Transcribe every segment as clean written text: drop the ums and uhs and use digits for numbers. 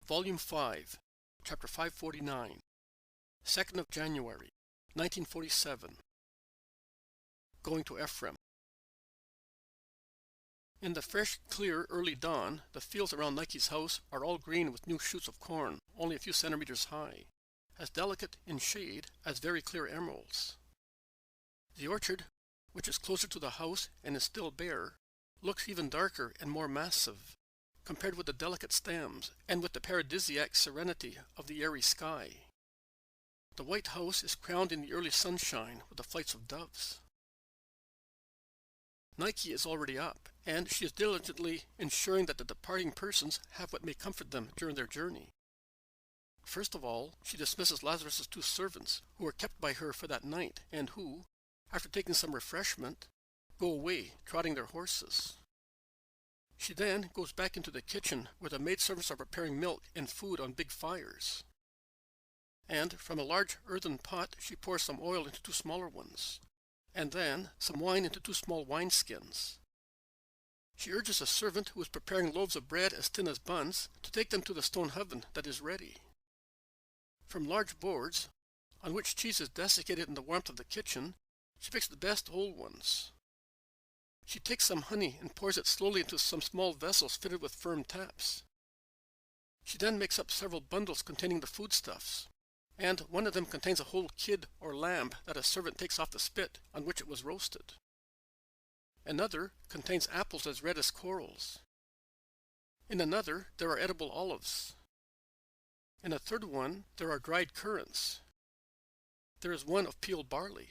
Volume 5, Chapter 549, 2nd of January, 1947. Going to Ephraim. In the fresh, clear, early dawn, the fields around Nike's house are all green with new shoots of corn, only a few centimeters high, as delicate in shade as very clear emeralds. The orchard, which is closer to the house and is still bare, looks even darker and more massive, compared with the delicate stems and with the paradisiac serenity of the airy sky. The white house is crowned in the early sunshine with the flights of doves. Nike is already up, and she is diligently ensuring that the departing persons have what may comfort them during their journey. First of all, she dismisses Lazarus's 2 servants, who are kept by her for that night, and who, after taking some refreshment, go away, trotting their horses. She then goes back into the kitchen where the maidservants are preparing milk and food on big fires. And from a large earthen pot she pours some oil into 2 smaller ones, and then some wine into 2 small wineskins. She urges a servant who is preparing loaves of bread as thin as buns to take them to the stone oven that is ready. From large boards, on which cheese is desiccated in the warmth of the kitchen, she picks the best whole ones. She takes some honey and pours it slowly into some small vessels fitted with firm taps. She then makes up several bundles containing the foodstuffs, and one of them contains a whole kid or lamb that a servant takes off the spit on which it was roasted. Another contains apples as red as corals. In another there are edible olives. In a third one there are dried currants. There is one of peeled barley.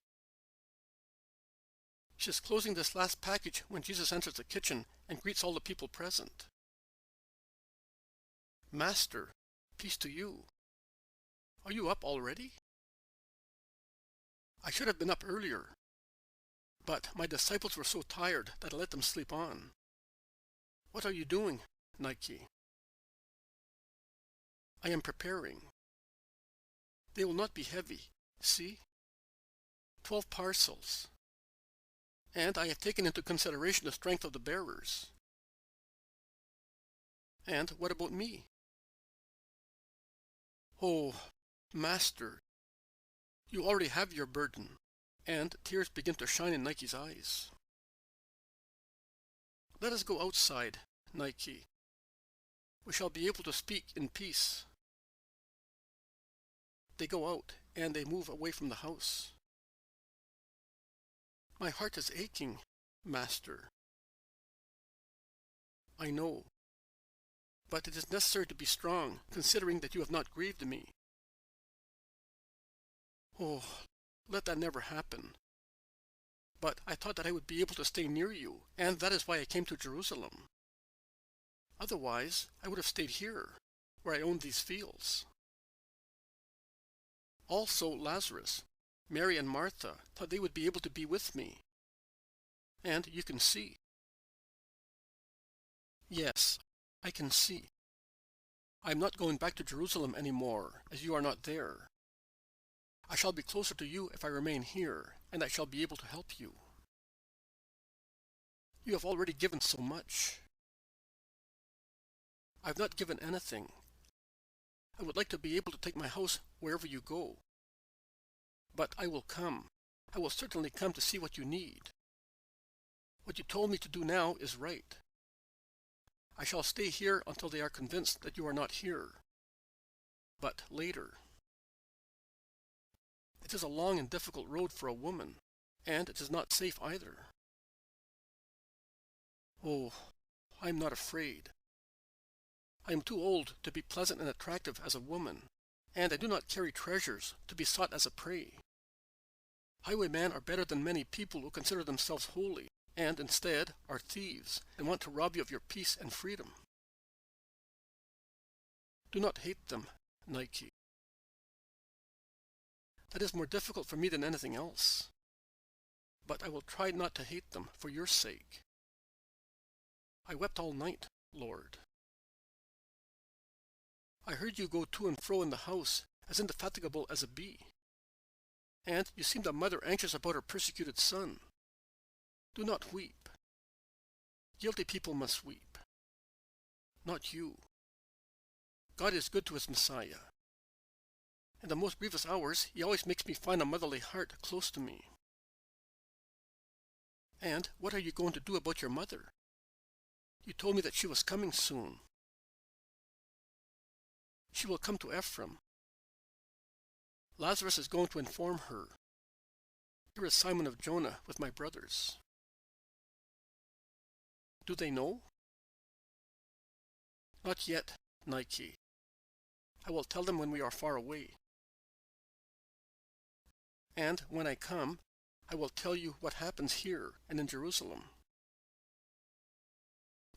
She is closing this last package when Jesus enters the kitchen and greets all the people present. "Master, peace to you. Are you up already?" "I should have been up earlier, but my disciples were so tired that I let them sleep on." "What are you doing, Nike?" "I am preparing. They will not be heavy, see? 12 parcels. And I have taken into consideration the strength of the bearers." "And what about me?" "Oh, Master, you already have your burden," and tears begin to shine in Nike's eyes. "Let us go outside, Nike. We shall be able to speak in peace." They go out, and they move away from the house. "My heart is aching, Master." "I know, but it is necessary to be strong, considering that you have not grieved me." "Oh, let that never happen. But I thought that I would be able to stay near you, and that is why I came to Jerusalem. Otherwise, I would have stayed here, where I owned these fields." Also Lazarus, Mary and Martha thought they would be able to be with me. And you can see. "Yes, I can see. I am not going back to Jerusalem anymore, as you are not there. I shall be closer to you if I remain here, and I shall be able to help you. You have already given so much." "I have not given anything. I would like to be able to take my house wherever you go. But I will come. I will certainly come to see what you need. What you told me to do now is right. I shall stay here until they are convinced that you are not here. But later. It is a long and difficult road for a woman, and it is not safe either." "Oh, I am not afraid. I am too old to be pleasant and attractive as a woman, and I do not carry treasures to be sought as a prey. Highwaymen are better than many people who consider themselves holy, and instead are thieves and want to rob you of your peace and freedom. Do not hate them, Nike. That is more difficult for me than anything else. But I will try not to hate them for your sake. I wept all night, Lord. I heard you go to and fro in the house, as indefatigable as a bee. And you seemed a mother anxious about her persecuted son. Do not weep. Guilty people must weep. Not you. God is good to his Messiah. In the most grievous hours, he always makes me find a motherly heart close to me. And what are you going to do about your mother? You told me that she was coming soon. She will come to Ephraim. Lazarus is going to inform her. Here is Simon of Jonah with my brothers. Do they know? Not yet, Nike. I will tell them when we are far away. And when I come, I will tell you what happens here and in Jerusalem.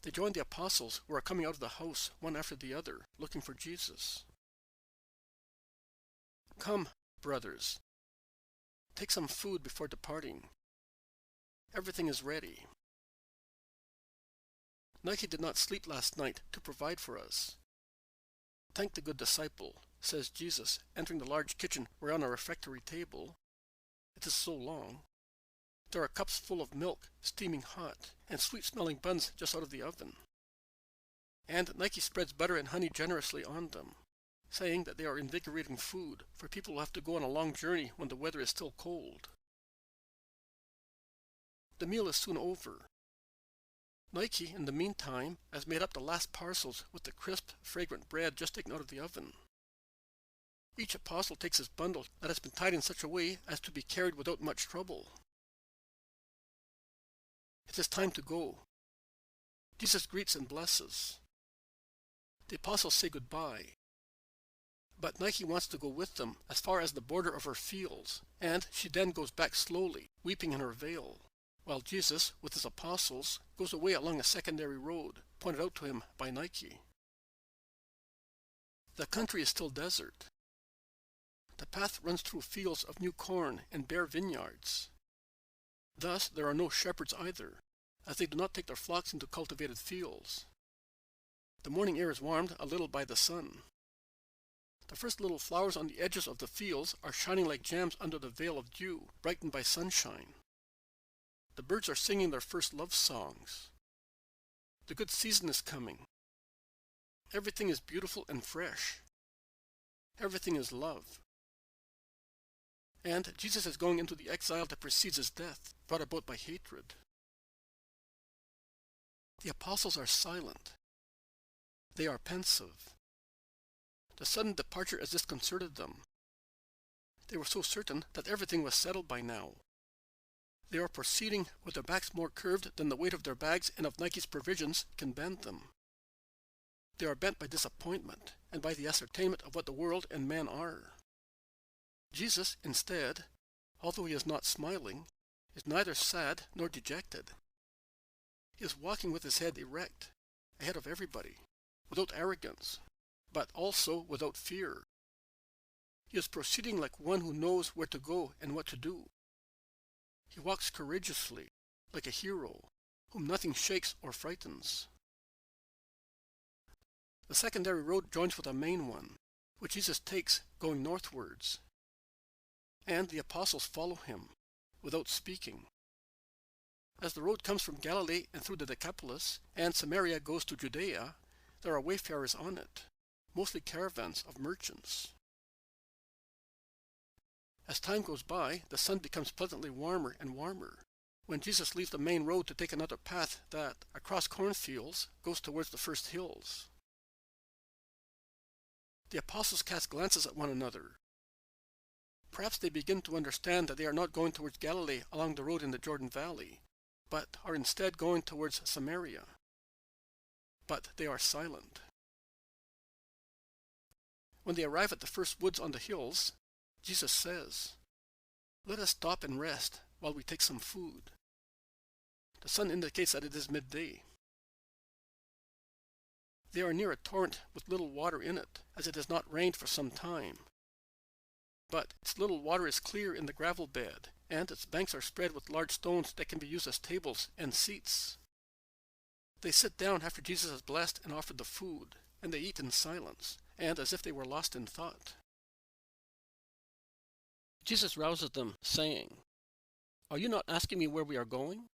They joined the apostles who are coming out of the house one after the other, looking for Jesus. Come, brothers. Take some food before departing. Everything is ready. Nike did not sleep last night to provide for us. Thank the good disciple, says Jesus, entering the large kitchen whereon a refectory table. It is so long. There are cups full of milk, steaming hot, and sweet-smelling buns just out of the oven. And Nike spreads butter and honey generously on them, saying that they are invigorating food for people who have to go on a long journey when the weather is still cold. The meal is soon over. Nike, in the meantime, has made up the last parcels with the crisp, fragrant bread just taken out of the oven. Each apostle takes his bundle that has been tied in such a way as to be carried without much trouble. It is time to go. Jesus greets and blesses. The apostles say goodbye. But Nike wants to go with them as far as the border of her fields, and she then goes back slowly, weeping in her veil, while Jesus, with his apostles, goes away along a secondary road, pointed out to him by Nike. The country is still desert. The path runs through fields of new corn and bare vineyards. Thus there are no shepherds either, as they do not take their flocks into cultivated fields. The morning air is warmed a little by the sun. The first little flowers on the edges of the fields are shining like gems under the veil of dew, brightened by sunshine. The birds are singing their first love songs. The good season is coming. Everything is beautiful and fresh. Everything is love. And Jesus is going into the exile that precedes his death, brought about by hatred. The apostles are silent. They are pensive. The sudden departure has disconcerted them. They were so certain that everything was settled by now. They are proceeding with their backs more curved than the weight of their bags and of Nike's provisions can bend them. They are bent by disappointment and by the ascertainment of what the world and man are. Jesus, instead, although he is not smiling, is neither sad nor dejected. He is walking with his head erect, ahead of everybody, without arrogance, but also without fear. He is proceeding like one who knows where to go and what to do. He walks courageously, like a hero, whom nothing shakes or frightens. The secondary road joins with a main one, which Jesus takes going northwards. And the apostles follow him, without speaking. As the road comes from Galilee and through the Decapolis, and Samaria goes to Judea, there are wayfarers on it, mostly caravans of merchants. As time goes by, the sun becomes pleasantly warmer and warmer, when Jesus leaves the main road to take another path that, across cornfields, goes towards the first hills. The apostles cast glances at one another. Perhaps they begin to understand that they are not going towards Galilee along the road in the Jordan Valley, but are instead going towards Samaria. But they are silent. When they arrive at the first woods on the hills, Jesus says, "Let us stop and rest while we take some food." The sun indicates that it is midday. They are near a torrent with little water in it, as it has not rained for some time. But its little water is clear in the gravel bed, and its banks are spread with large stones that can be used as tables and seats. They sit down after Jesus has blessed and offered the food, and they eat in silence, and as if they were lost in thought. Jesus rouses them, saying, "Are you not asking me where we are going?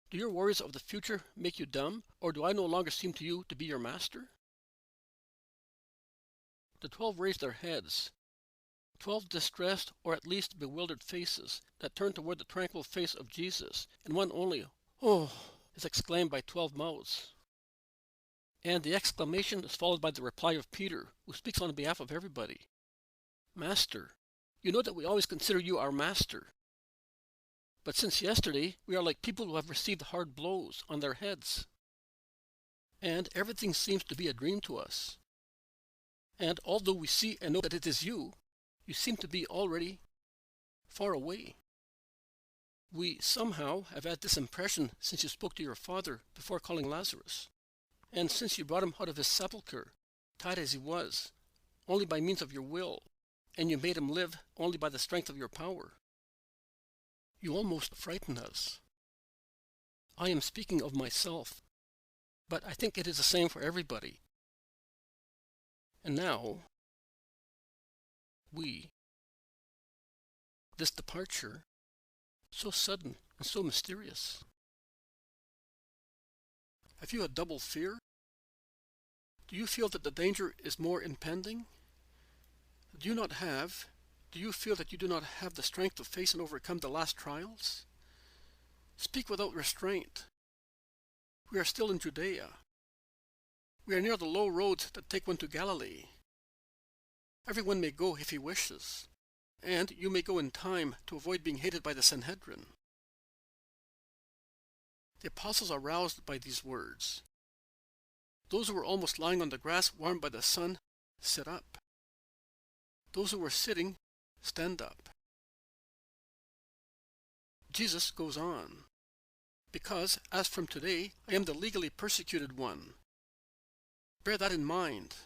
Do your worries of the future make you dumb, or do I no longer seem to you to be your master? the 12 raised their heads, 12 distressed or at least bewildered faces that turned toward the tranquil face of Jesus, and one only, "Oh!" is exclaimed by 12 mouths. And the exclamation is followed by the reply of Peter, who speaks on behalf of everybody. "Master, you know that we always consider you our master. But since yesterday, we are like people who have received hard blows on their heads. And everything seems to be a dream to us. And although we see and know that it is you, you seem to be already far away. We somehow have had this impression since you spoke to your father before calling Lazarus, and since you brought him out of his sepulchre, tied as he was, only by means of your will, and you made him live only by the strength of your power. You almost frighten us. I am speaking of myself, but I think it is the same for everybody. And now, this departure, so sudden and so mysterious. Have you a double fear? Do you feel that the danger is more impending? Do you feel that you do not have the strength to face and overcome the last trials? Speak without restraint. We are still in Judea. We are near the low roads that take one to Galilee. Everyone may go if he wishes, and you may go in time to avoid being hated by the Sanhedrin. The apostles are roused by these words. Those who were almost lying on the grass warmed by the sun, sit up. Those who were sitting, stand up. Jesus goes on, because as from today I am the legally persecuted one. Bear that in mind.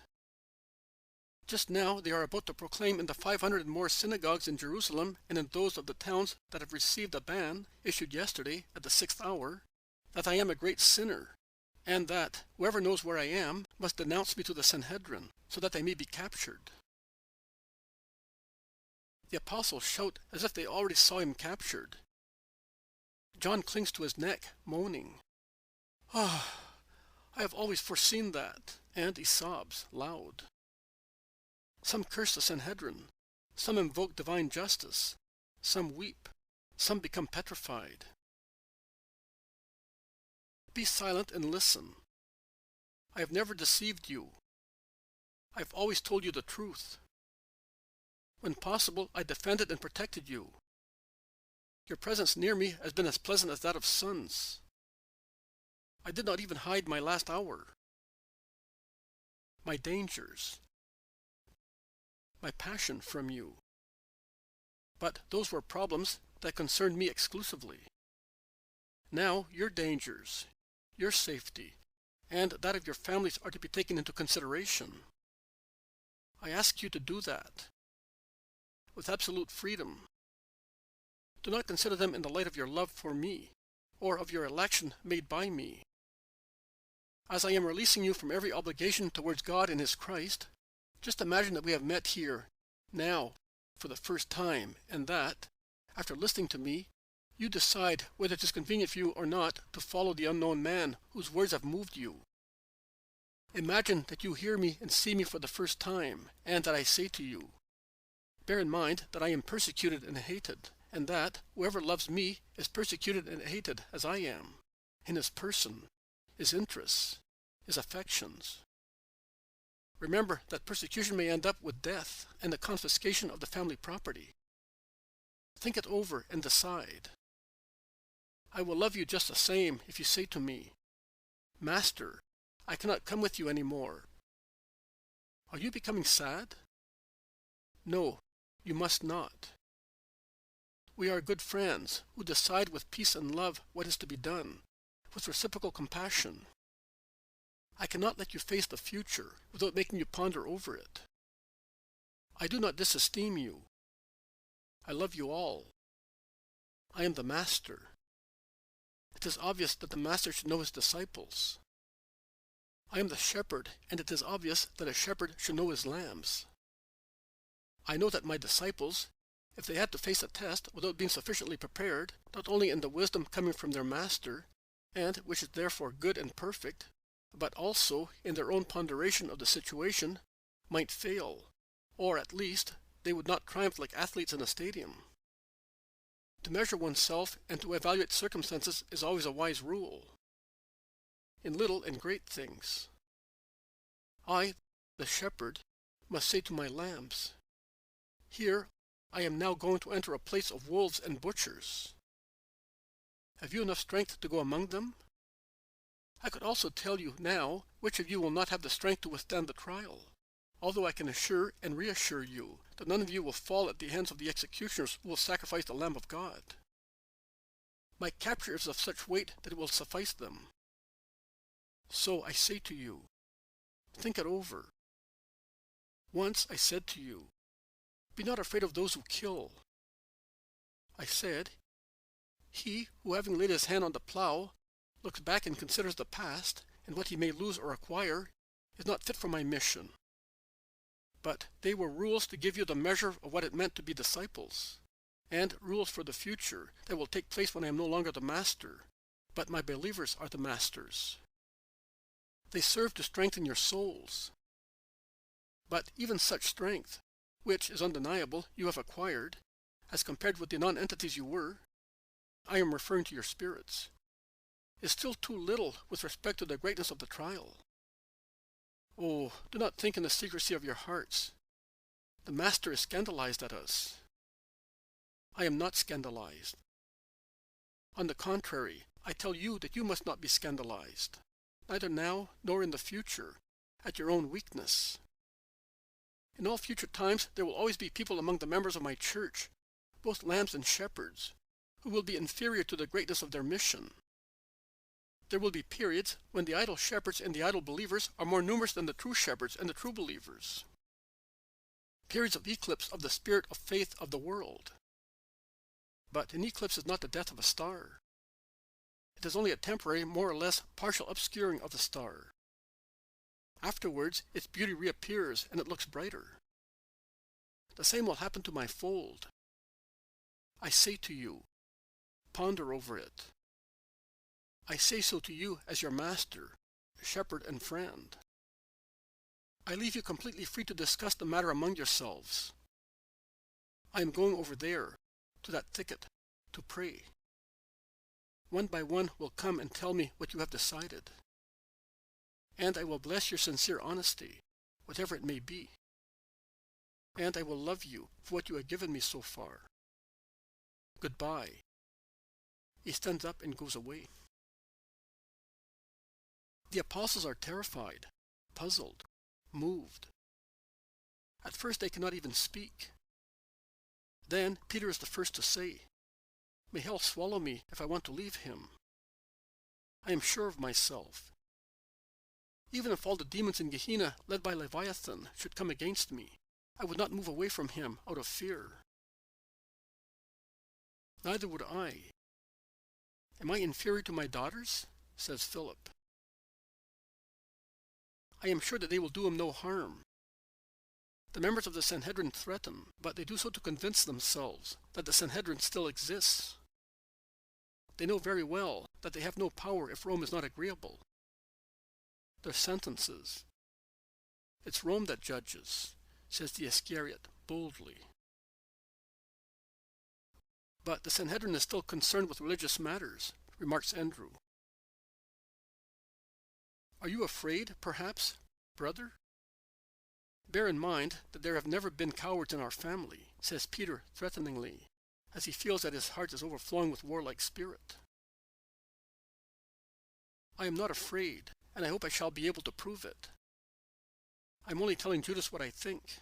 Just now they are about to proclaim in the 500 and more synagogues in Jerusalem and in those of the towns that have received a ban issued yesterday at the 6th hour, that I am a great sinner, and that whoever knows where I am must denounce me to the Sanhedrin, so that I may be captured. The apostles shout as if they already saw him captured. John clings to his neck, moaning, "Ah, I have always foreseen that," and he sobs loud. Some curse the Sanhedrin, some invoke divine justice, some weep, some become petrified. Be silent and listen. I have never deceived you. I have always told you the truth. When possible, I defended and protected you. Your presence near me has been as pleasant as that of sons. I did not even hide my last hour, my dangers, my passion from you. But those were problems that concerned me exclusively. Now your dangers, your safety, and that of your families are to be taken into consideration. I ask you to do that with absolute freedom. Do not consider them in the light of your love for me, or of your election made by me. As I am releasing you from every obligation towards God and His Christ, just imagine that we have met here, now, for the first time, and that, after listening to me, you decide whether it is convenient for you or not to follow the unknown man whose words have moved you. Imagine that you hear me and see me for the first time, and that I say to you, bear in mind that I am persecuted and hated, and that whoever loves me is persecuted and hated as I am, in his person, his interests, his affections. Remember that persecution may end up with death and the confiscation of the family property. Think it over and decide. I will love you just the same if you say to me, "Master, I cannot come with you any more." Are you becoming sad? No, you must not. We are good friends who decide with peace and love what is to be done, with reciprocal compassion. I cannot let you face the future without making you ponder over it. I do not disesteem you. I love you all. I am the Master. It is obvious that the Master should know his disciples. I am the shepherd, and it is obvious that a shepherd should know his lambs. I know that my disciples, if they had to face a test without being sufficiently prepared, not only in the wisdom coming from their Master, and which is therefore good and perfect, but also in their own ponderation of the situation, might fail, or at least they would not triumph like athletes in a stadium. To measure oneself and to evaluate circumstances is always a wise rule, in little and great things. I, the shepherd, must say to my lambs, "Here I am now going to enter a place of wolves and butchers. Have you enough strength to go among them?" I could also tell you now which of you will not have the strength to withstand the trial, although I can assure and reassure you that none of you will fall at the hands of the executioners who will sacrifice the Lamb of God. My capture is of such weight that it will suffice them. So I say to you, think it over. Once I said to you, "Be not afraid of those who kill." I said, "He who, having laid his hand on the plow, looks back and considers the past and what he may lose or acquire, is not fit for my mission." But they were rules to give you the measure of what it meant to be disciples, and rules for the future that will take place when I am no longer the master, but my believers are the masters. They serve to strengthen your souls. But even such strength, which is undeniable, you have acquired, as compared with the non-entities you were, I am referring to your spirits, is still too little with respect to the greatness of the trial. Oh, do not think in the secrecy of your hearts. The Master is scandalized at us. I am not scandalized. On the contrary, I tell you that you must not be scandalized, neither now nor in the future, at your own weakness. In all future times there will always be people among the members of my church, both lambs and shepherds, who will be inferior to the greatness of their mission. There will be periods when the idle shepherds and the idle believers are more numerous than the true shepherds and the true believers. Periods of eclipse of the spirit of faith of the world. But an eclipse is not the death of a star. It is only a temporary, more or less partial obscuring of the star. Afterwards, its beauty reappears and it looks brighter. The same will happen to my fold. I say to you, ponder over it. I say so to you as your master, shepherd, and friend. I leave you completely free to discuss the matter among yourselves. I am going over there, to that thicket, to pray. One by one will come and tell me what you have decided. And I will bless your sincere honesty, whatever it may be. And I will love you for what you have given me so far. Goodbye. He stands up and goes away. The apostles are terrified, puzzled, moved. At first they cannot even speak. Then Peter is the first to say, "May hell swallow me if I want to leave him. I am sure of myself. Even if all the demons in Gehenna, led by Leviathan, should come against me, I would not move away from him out of fear." "Neither would I." "Am I inferior to my daughters?" says Philip. "I am sure that they will do him no harm." The members of the Sanhedrin threaten, but they do so to convince themselves that the Sanhedrin still exists. They know very well that they have no power if Rome is not agreeable. Their sentences. "It's Rome that judges," says the Iscariot boldly. "But the Sanhedrin is still concerned with religious matters," remarks Andrew. "Are you afraid, perhaps, brother?" "Bear in mind that there have never been cowards in our family," says Peter threateningly, as he feels that his heart is overflowing with warlike spirit. "I am not afraid, and I hope I shall be able to prove it. I am only telling Judas what I think."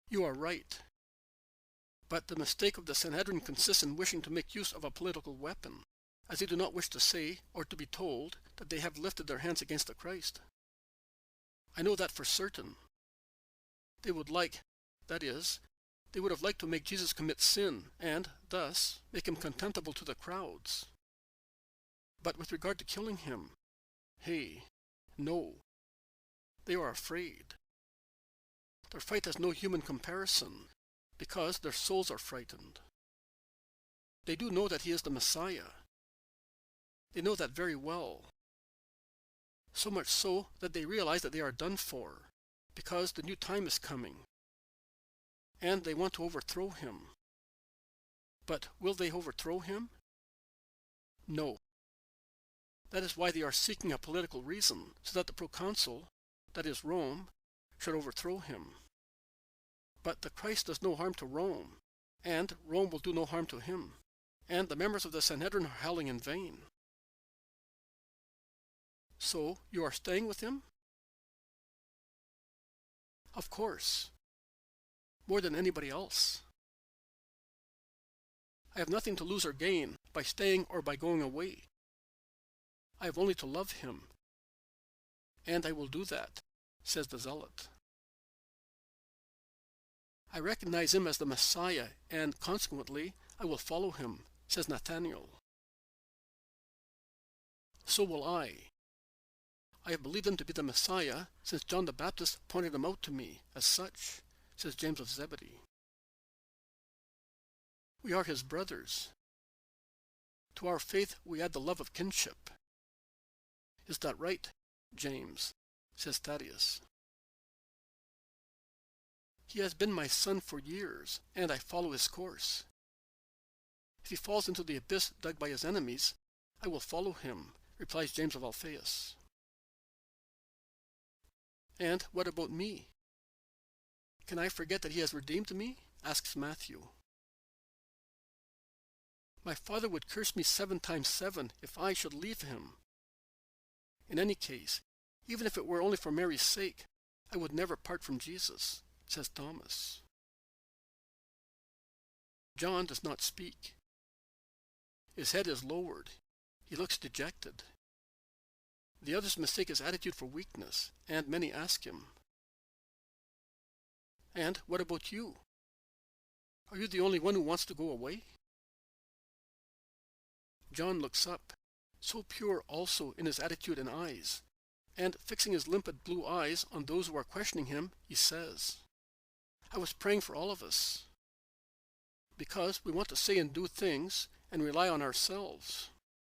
"You are right. But the mistake of the Sanhedrin consists in wishing to make use of a political weapon, as they do not wish to say, or to be told, that they have lifted their hands against the Christ. I know that for certain. They would that is, they would have liked to make Jesus commit sin, and, thus, make him contemptible to the crowds. But with regard to killing him, hey, no. They are afraid. Their fight has no human comparison, because their souls are frightened. They do know that he is the Messiah. They know that very well. so much so that they realize that they are done for, because the new time is coming, and they want to overthrow him. But will they overthrow him? No. That is why they are seeking a political reason, so that the proconsul, that is Rome, should overthrow him. But the Christ does no harm to Rome, and Rome will do no harm to him, and the members of the Sanhedrin are howling in vain. So, you are staying with him? Of course. More than anybody else. I have nothing to lose or gain by staying or by going away. I have only to love him. And I will do that, says the zealot. I recognize him as the Messiah, and consequently, I will follow him, says Nathanael. So will I. I have believed him to be the Messiah since John the Baptist pointed him out to me as such, says James of Zebedee. We are his brothers. To our faith we add the love of kinship. Is that right, James? Says Thaddeus. He has been my son for years, and I follow his course. If he falls into the abyss dug by his enemies, I will follow him, replies James of Alphaeus. And what about me? Can I forget that he has redeemed me? Asks Matthew. My father would curse me 7 times 7 if I should leave him. In any case, even if it were only for Mary's sake, I would never part from Jesus, says Thomas. John does not speak. His head is lowered. He looks dejected. The others mistake his attitude for weakness, and many ask him, "And what about you? Are you the only one who wants to go away?" John looks up, so pure also in his attitude and eyes, and fixing his limpid blue eyes on those who are questioning him, he says, "I was praying for all of us, because we want to say and do things and rely on ourselves,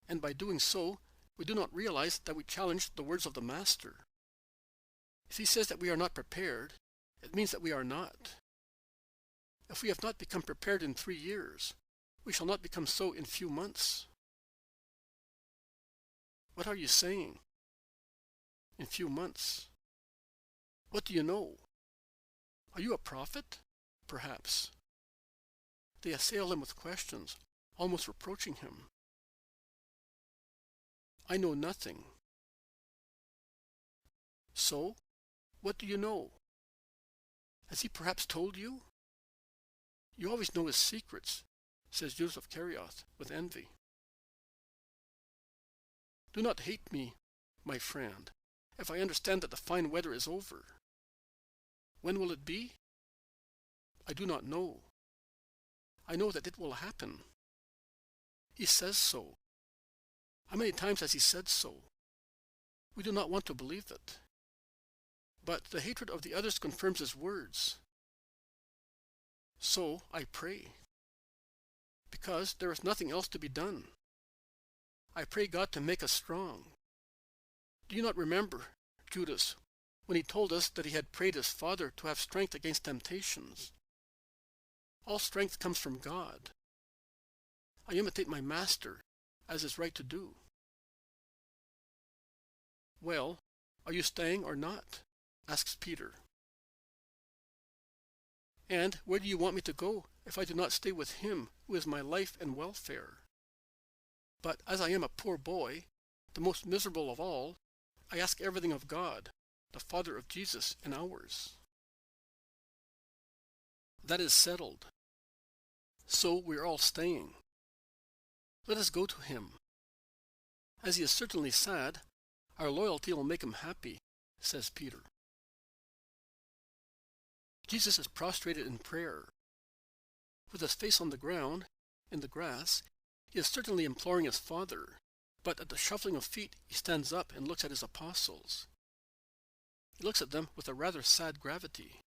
and by doing so, we do not realize that we challenge the words of the Master. If he says that we are not prepared, it means that we are not. If we have not become prepared in 3 years, we shall not become so in few months." What are you saying? In few months. What do you know? Are you a prophet? Perhaps. They assail him with questions, almost reproaching him. I know nothing. So, what do you know? Has he perhaps told you? You always know his secrets, says Judas of Kerioth with envy. Do not hate me, my friend, if I understand that the fine weather is over. When will it be? I do not know. I know that it will happen. He says so. How many times has he said so? We do not want to believe it. But the hatred of the others confirms his words. So I pray, because there is nothing else to be done. I pray God to make us strong. Do you not remember, Judas, when he told us that he had prayed his Father to have strength against temptations? All strength comes from God. I imitate my Master, as is right to do. Well, are you staying or not? Asks Peter. And where do you want me to go if I do not stay with him who is my life and welfare? But as I am a poor boy, the most miserable of all, I ask everything of God, the Father of Jesus and ours. That is settled. So we are all staying. Let us go to him. As he is certainly sad, our loyalty will make him happy, says Peter. Jesus is prostrated in prayer. With his face on the ground, in the grass, he is certainly imploring his Father, but at the shuffling of feet he stands up and looks at his apostles. He looks at them with a rather sad gravity.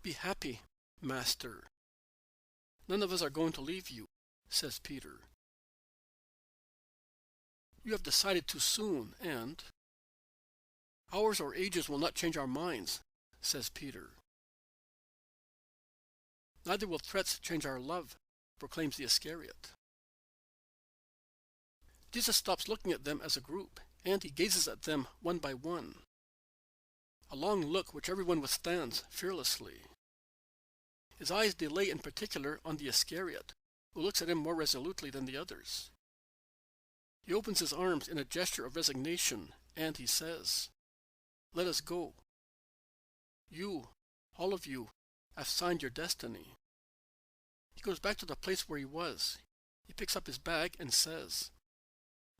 Be happy, Master. None of us are going to leave you, says Peter. You have decided too soon, and hours or ages will not change our minds, says Peter. Neither will threats change our love, proclaims the Iscariot. Jesus stops looking at them as a group, and he gazes at them one by one. A long look which everyone withstands fearlessly. His eyes delay in particular on the Iscariot, who looks at him more resolutely than the others. He opens his arms in a gesture of resignation, and he says, "Let us go. You, all of you, have signed your destiny." He goes back to the place where he was. He picks up his bag and says,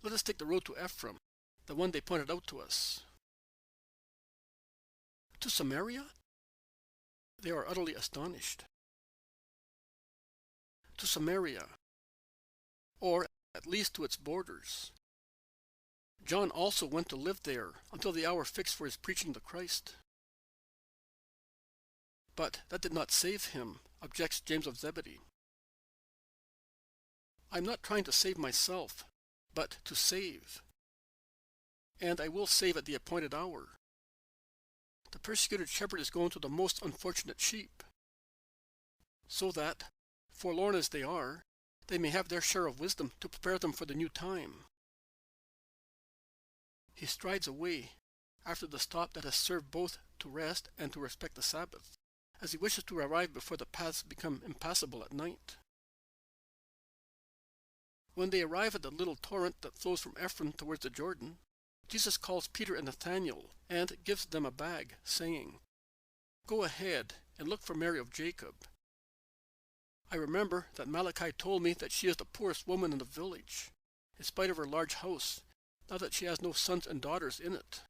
"Let us take the road to Ephraim, the one they pointed out to us." To Samaria? They are utterly astonished. To Samaria, or at least to its borders. John also went to live there until the hour fixed for his preaching the Christ. But that did not save him, objects James of Zebedee. I am not trying to save myself, but to save. And I will save at the appointed hour. The persecuted shepherd is going to the most unfortunate sheep, so that, forlorn as they are, they may have their share of wisdom to prepare them for the new time. He strides away, after the stop that has served both to rest and to respect the Sabbath, as he wishes to arrive before the paths become impassable at night. When they arrive at the little torrent that flows from Ephraim towards the Jordan, Jesus calls Peter and Nathanael and gives them a bag, saying, "Go ahead and look for Mary of Jacob. I remember that Malachi told me that she is the poorest woman in the village, in spite of her large house, now that she has no sons and daughters in it.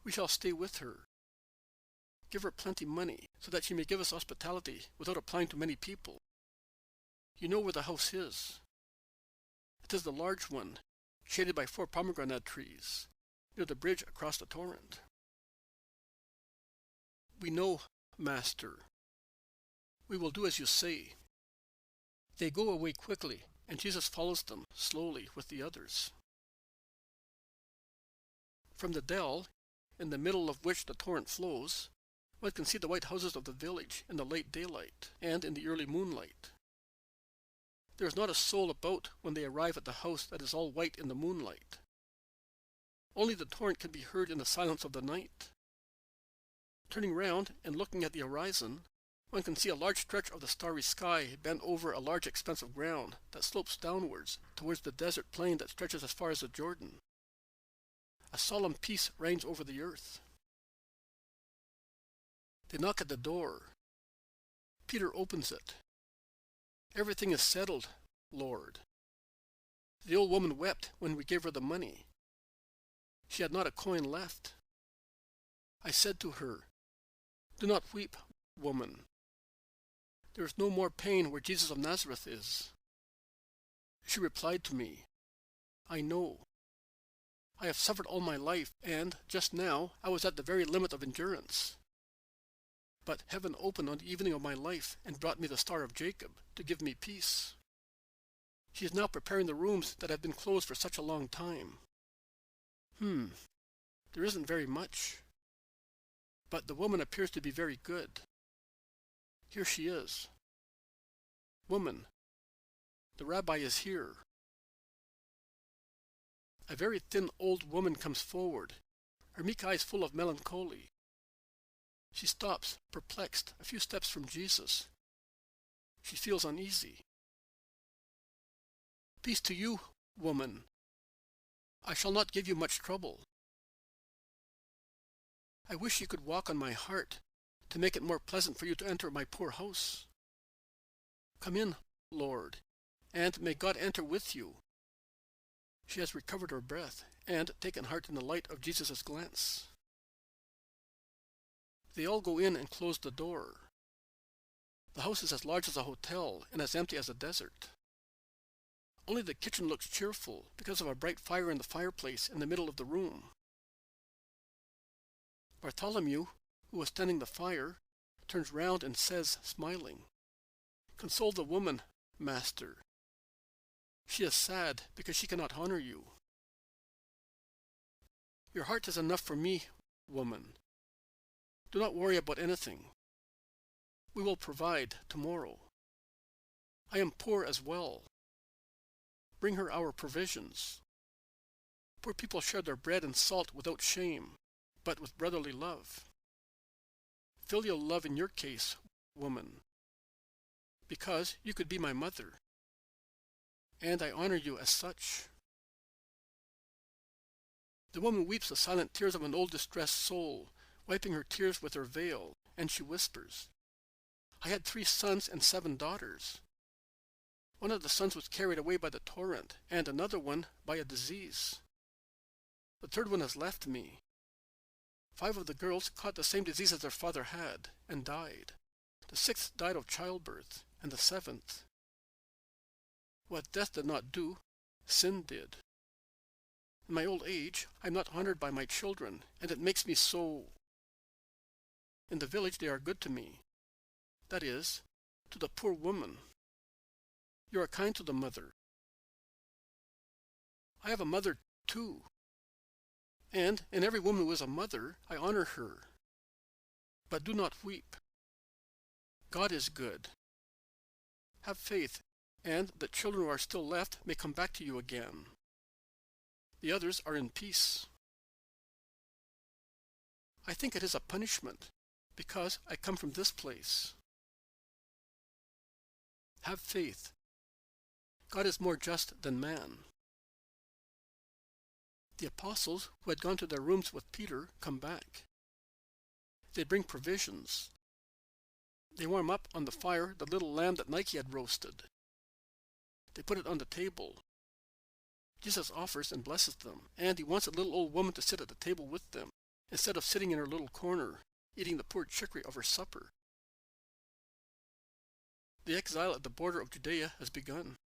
We shall stay with her. Give her plenty money, so that she may give us hospitality without applying to many people. You know where the house is. It is the large one, shaded by 4 pomegranate trees, near the bridge across the torrent." "We know, Master. We will do as you say." They go away quickly, and Jesus follows them slowly with the others. From the dell, in the middle of which the torrent flows, one can see the white houses of the village in the late daylight and in the early moonlight. There is not a soul about when they arrive at the house that is all white in the moonlight. Only the torrent can be heard in the silence of the night. Turning round and looking at the horizon, one can see a large stretch of the starry sky bend over a large expanse of ground that slopes downwards towards the desert plain that stretches as far as the Jordan. A solemn peace reigns over the earth. They knock at the door. Peter opens it. "Everything is settled, Lord. The old woman wept when we gave her the money. She had not a coin left. I said to her, 'Do not weep, woman. There is no more pain where Jesus of Nazareth is.' She replied to me, 'I know. I have suffered all my life, and just now I was at the very limit of endurance. But heaven opened on the evening of my life and brought me the Star of Jacob to give me peace. She is now preparing the rooms that have been closed for such a long time. There isn't very much. But the woman appears to be very good. Here she is. Woman, the rabbi is here.' A very thin old woman comes forward, her meek eyes full of melancholy. She stops, perplexed, a few steps from Jesus. She feels uneasy. 'Peace to you, woman. I shall not give you much trouble. I wish you could walk on my heart, to make it more pleasant for you to enter my poor house. Come in, Lord, and may God enter with you.' She has recovered her breath, and taken heart in the light of Jesus' glance. They all go in and close the door. The house is as large as a hotel, and as empty as a desert. Only the kitchen looks cheerful, because of a bright fire in the fireplace in the middle of the room. Bartholomew, who was tending the fire, turns round and says, smiling, 'Console the woman, Master. She is sad because she cannot honor you.' Your heart is enough for me, woman. Do not worry about anything. We will provide tomorrow. I am poor as well. Bring her our provisions. Poor people share their bread and salt without shame, but with brotherly love. Filial love in your case, woman, because you could be my mother, and I honor you as such. The woman weeps the silent tears of an old distressed soul, wiping her tears with her veil, and she whispers, I had 3 sons and 7 daughters. One of the sons was carried away by the torrent, and another one by a disease. The 3rd one has left me. 5 of the girls caught the same disease as their father had, and died. The 6th died of childbirth, and the 7th. What death did not do, sin did. In my old age, I am not honored by my children, and it makes me so. In the village they are good to me. That is, to the poor woman. You are kind to the mother. I have a mother, too. And in every woman who is a mother, I honor her. But do not weep. God is good. Have faith, and the children who are still left may come back to you again. The others are in peace. I think it is a punishment, because I come from this place. Have faith. God is more just than man. The apostles, who had gone to their rooms with Peter, come back. They bring provisions. They warm up on the fire the little lamb that Nike had roasted. They put it on the table. Jesus offers and blesses them, and he wants a little old woman to sit at the table with them, instead of sitting in her little corner, eating the poor chicory of her supper. The exile at the border of Judea has begun.